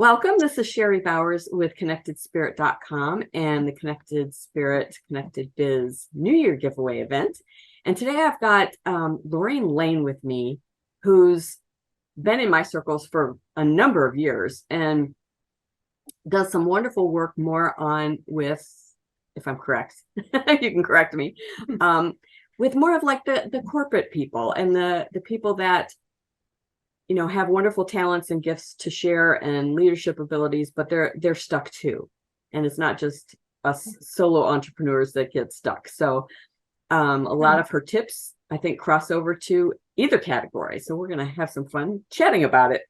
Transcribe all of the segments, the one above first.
Welcome. This is Sherry Bowers with ConnectedSpirit.com and the Connected Spirit Connected Biz New Year giveaway event. And today I've got Lorraine with me, who's been in my circles for a number of years and does some wonderful work more on with, if I'm correct, you can correct me, with more of like the corporate people and the people that have wonderful talents and gifts to share and leadership abilities, but they're stuck too. And it's not just us solo entrepreneurs that get stuck. So a lot of her tips, I think, cross over to either category. So we're going to have some fun chatting about it.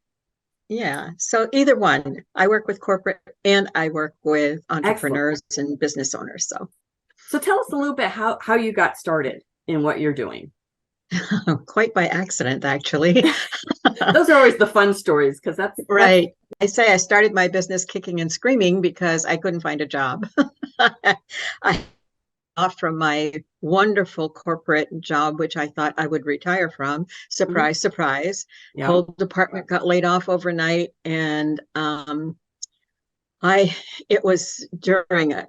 Yeah. So either one. I work with corporate and I work with entrepreneurs and business owners. So tell us a little bit how you got started in what you're doing. Quite by accident, actually. Those are always the fun stories because that's right. I say I started my business kicking and screaming because I couldn't find a job. I off from my wonderful corporate job, which I thought I would retire from. Surprise, surprise. Yeah. Whole department got laid off overnight, and it was during a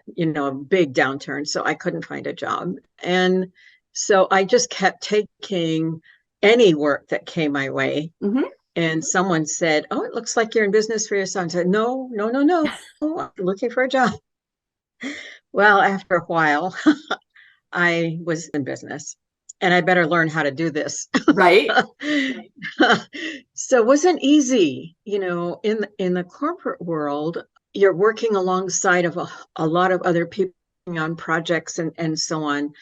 big downturn, so I couldn't find a job. And so I just kept taking any work that came my way. Mm-hmm. And someone said, "Oh, it looks like you're in business for yourself." I said, No. I'm looking for a job. Well, after a while, I was in business and I better learn how to do this. Right. So it wasn't easy. In the corporate world, you're working alongside of a lot of other people on projects and so on.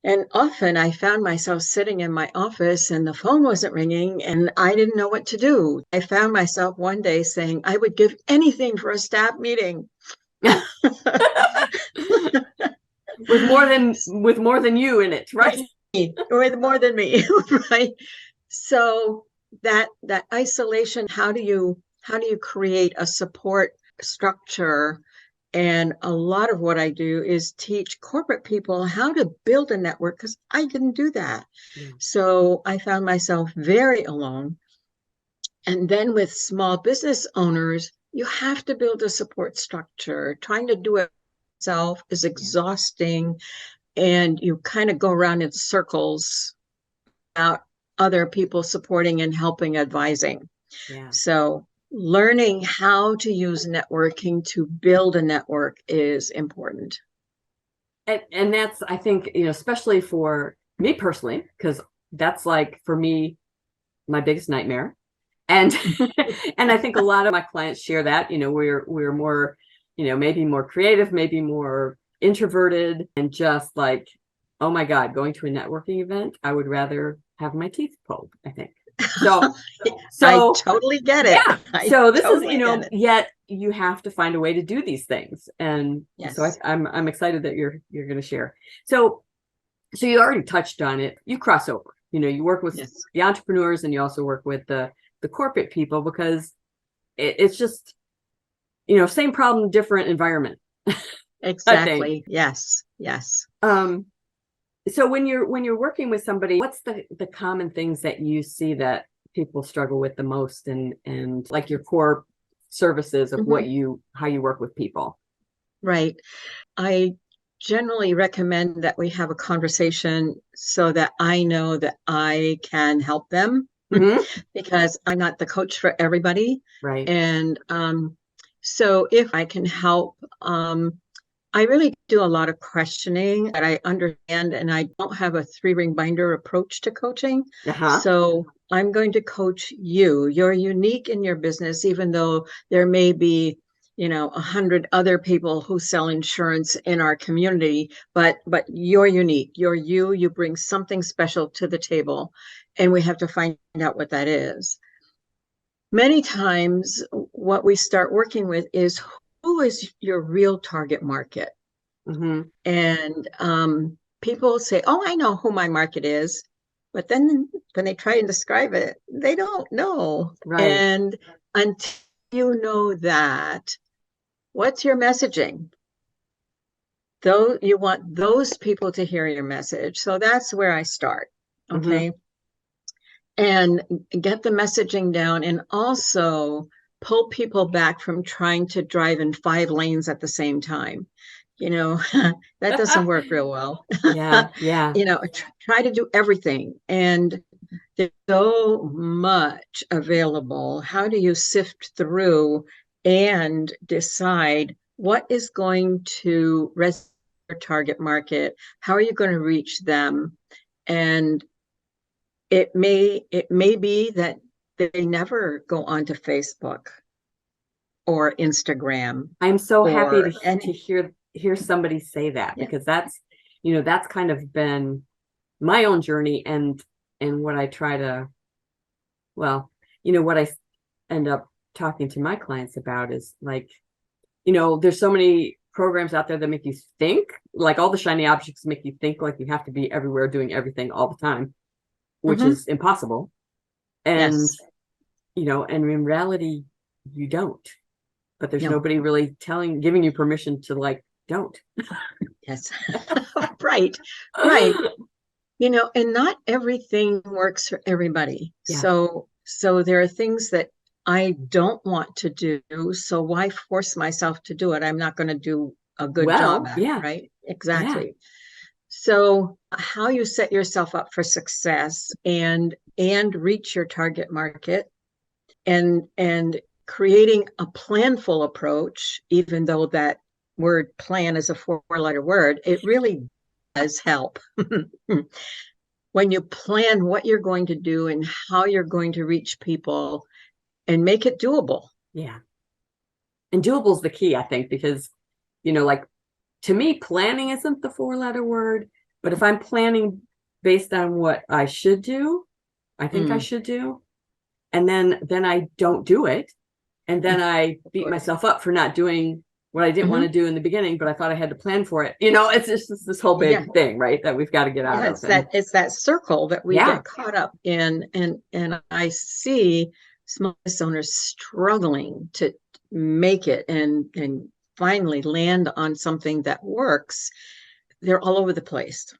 And often I found myself sitting in my office and the phone wasn't ringing and I didn't know what to do. I found myself one day saying, I would give anything for a staff meeting. with more than you in it, right? With more than me, right? So that isolation, how do you create a support structure? And a lot of what I do is teach corporate people how to build a network because I didn't do that. Yeah. So I found myself very alone. And then with small business owners, you have to build a support structure. Trying to do it yourself is exhausting. And you kind of go around in circles about other people supporting and helping, advising. Yeah. So learning how to use networking to build a network is important. And that's, I think, especially for me personally, because that's like, for me, my biggest nightmare. And and I think a lot of my clients share that, we're more, maybe more creative, maybe more introverted, and just like, oh my God, going to a networking event, I would rather have my teeth pulled, I think. So I totally get it. Yeah. So this is, yet you have to find a way to do these things. And yes. So I'm excited that you're going to share. So you already touched on it. You cross over, you work with the entrepreneurs and you also work with the corporate people because it's just, same problem, different environment. Exactly. Yes. So when you're working with somebody, what's the common things that you see that people struggle with the most and like your core services of how you work with people? Right. I generally recommend that we have a conversation so that I know that I can help them because I'm not the coach for everybody. Right. And so if I can help, I really do a lot of questioning that I understand, and I don't have a 3-ring binder approach to coaching. So I'm going to coach you. You're unique in your business, even though there may be, 100 other people who sell insurance in our community, but you're unique. You're you bring something special to the table, and we have to find out what that is. Many times what we start working with is who is your real target market? And people say, oh, I know who my market is. But then when they try and describe it, they don't know. Right. And until you know that, what's your messaging? Though you want those people to hear your message. So that's where I start. Okay. And get the messaging down, and also pull people back from trying to drive in 5 lanes at the same time. That doesn't work real well. Yeah, yeah. Try to do everything. And there's so much available. How do you sift through and decide what is going to resonate with your target market? How are you going to reach them? And it may be that they never go onto Facebook or Instagram I'm so happy or to hear somebody say that, yeah. because that's kind of been my own journey, and what I try to, well, what I end up talking to my clients about is like, there's so many programs out there that make you think, like all the shiny objects make you think like you have to be everywhere doing everything all the time, which is impossible. And, Yes. And in reality, you don't, but there's No. nobody really giving you permission to like, don't. Yes. Right. Right. And not everything works for everybody. Yeah. So there are things that I don't want to do. So why force myself to do it? I'm not going to do a good job at it, right? Exactly. Yeah. So how you set yourself up for success and reach your target market and creating a planful approach, even though that word plan is a 4-letter word, it really does help. When you plan what you're going to do and how you're going to reach people and make it doable. Yeah. And doable is the key, I think, because, like, to me, planning isn't the 4-letter word, but if I'm planning based on what I should do, I think I should do, and then I don't do it, and then I beat myself up for not doing what I didn't want to do in the beginning, but I thought I had to plan for it. It's just this whole big thing, right? That we've got to get out of. It's that circle that we get caught up in. And I see small business owners struggling to make it and finally land on something that works. They're all over the place.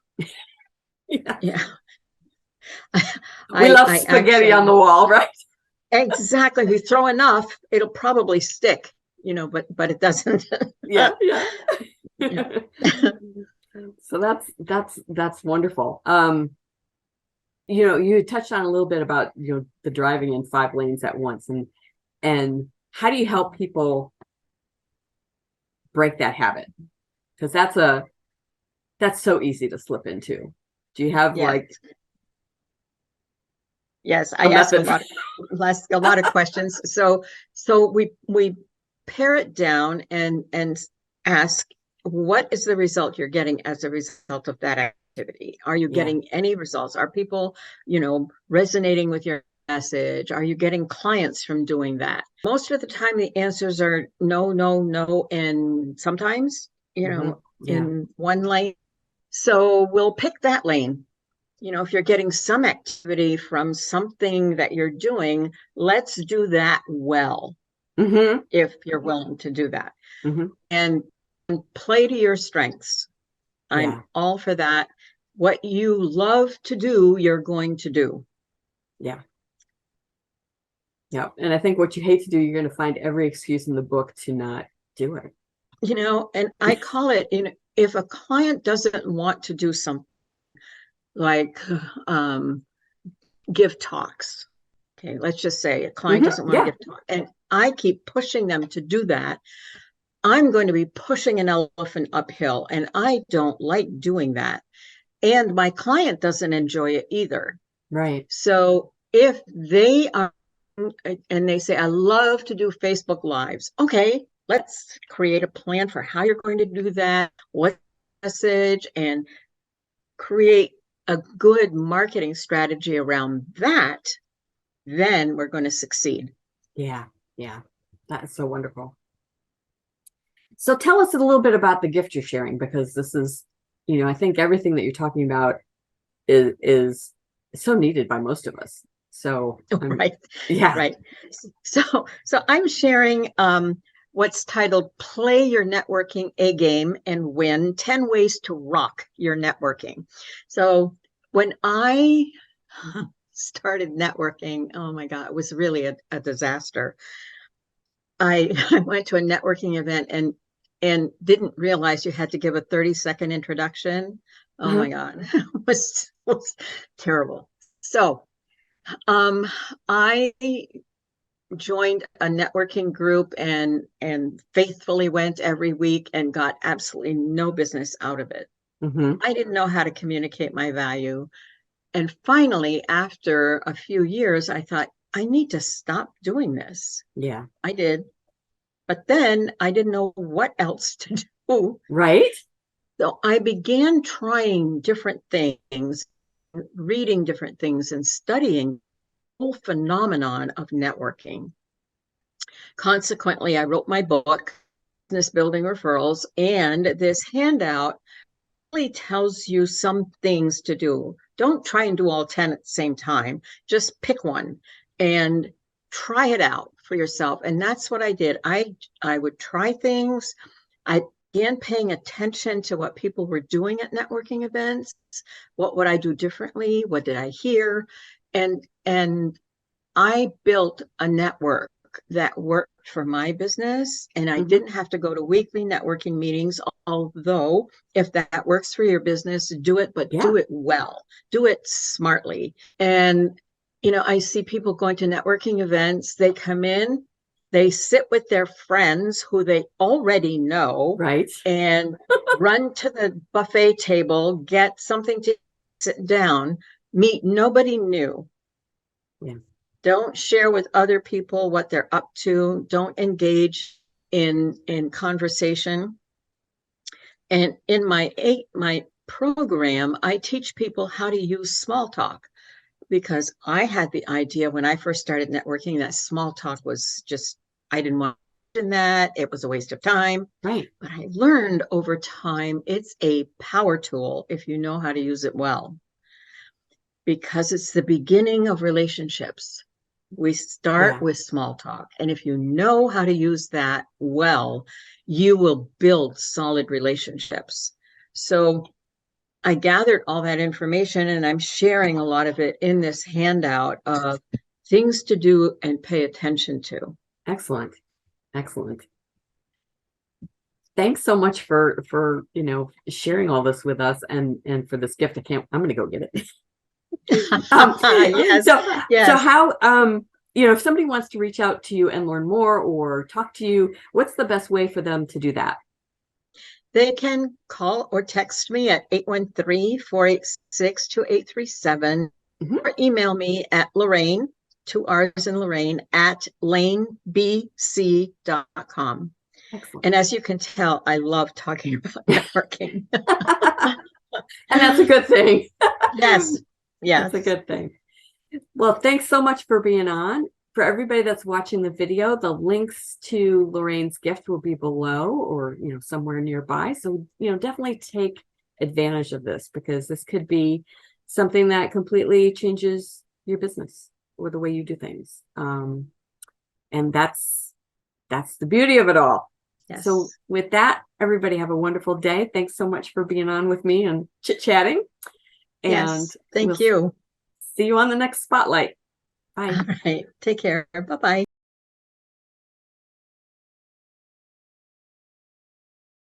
Yeah. We love spaghetti on the wall, right? Exactly. If you throw enough, it'll probably stick, but it doesn't. Yeah. So that's wonderful. You touched on a little bit about, the driving in 5 lanes at once, and how do you help people break that habit? Because that's so easy to slip into. Do you have Yes, I ask a lot of questions. So we pare it down and ask, what is the result you're getting as a result of that activity? Are you getting any results? Are people, resonating with your message? Are you getting clients from doing that? Most of the time the answers are no, no, no, and sometimes, in one lane. So we'll pick that lane. If you're getting some activity from something that you're doing, let's do that well. If you're willing to do that, and play to your strengths. I'm all for that. What you love to do, you're going to do. Yeah. And I think what you hate to do, you're going to find every excuse in the book to not do it. And I call it, if a client doesn't want to do something like give talks. Okay, let's just say a client doesn't want to give talk, and I keep pushing them to do that. I'm going to be pushing an elephant uphill, and I don't like doing that. And my client doesn't enjoy it either. Right. So if they are, and they say, I love to do Facebook Lives. Okay, let's create a plan for how you're going to do that, what message, and create a good marketing strategy around that. Then we're going to succeed. Yeah. That is so wonderful. So tell us a little bit about the gift you're sharing, because this is, I think everything that you're talking about is so needed by most of us. So right. So I'm sharing what's titled Play Your Networking A Game and Win 10 Ways to Rock Your Networking. So when I started networking, oh my God, it was really a disaster. I went to a networking event and didn't realize you had to give a 30-second introduction. Oh my God, it was terrible. So I joined a networking group and faithfully went every week and got absolutely no business out of it. I didn't know how to communicate my value. And finally, after a few years, I thought, I need to stop doing this. Yeah. I did. But then I didn't know what else to do. Right. So I began trying different things, reading different things, and studying the whole phenomenon of networking. Consequently, I wrote my book, Business Building Referrals, and this handout really tells you some things to do. Don't try and do all 10 at the same time. Just pick one and try it out for yourself. And that's what I did. I would try things. I began paying attention to what people were doing at networking events. What would I do differently? What did I hear? And I built a network that worked for my business, and I didn't have to go to weekly networking meetings, although if that works for your business, do it, but do it well, do it smartly. And, you know, I see people going to networking events, they come in, they sit with their friends who they already know, right, and run to the buffet table, get something to sit down, meet nobody new. Yeah. Don't share with other people what they're up to. Don't engage in conversation. And in my program, I teach people how to use small talk, because I had the idea when I first started networking that small talk was just, I didn't want to do that. It was a waste of time. Right. But I learned over time, it's a power tool if you know how to use it well, because it's the beginning of relationships. We start with small talk. And if you know how to use that well, you will build solid relationships. So I gathered all that information, and I'm sharing a lot of it in this handout of things to do and pay attention to. Excellent. Excellent. Thanks so much for sharing all this with us and for this gift. I'm going to go get it. Yes. So how, if somebody wants to reach out to you and learn more or talk to you, what's the best way for them to do that? They can call or text me at 813-486-2837 or email me at Lorraine, 2 R's in Lorraine, at lanebc.com. Excellent. And as you can tell, I love talking about networking. And that's a good thing. Yes. That's a good thing. Well, thanks so much for being on. For everybody that's watching the video, the links to Lorraine's gift will be below or, somewhere nearby. So, definitely take advantage of this, because this could be something that completely changes your business or the way you do things. And that's the beauty of it all. Yes. So with that, everybody have a wonderful day. Thanks so much for being on with me and chit-chatting. And yes, thank you. See you on the next Spotlight. Bye. All right. Take care. Bye-bye.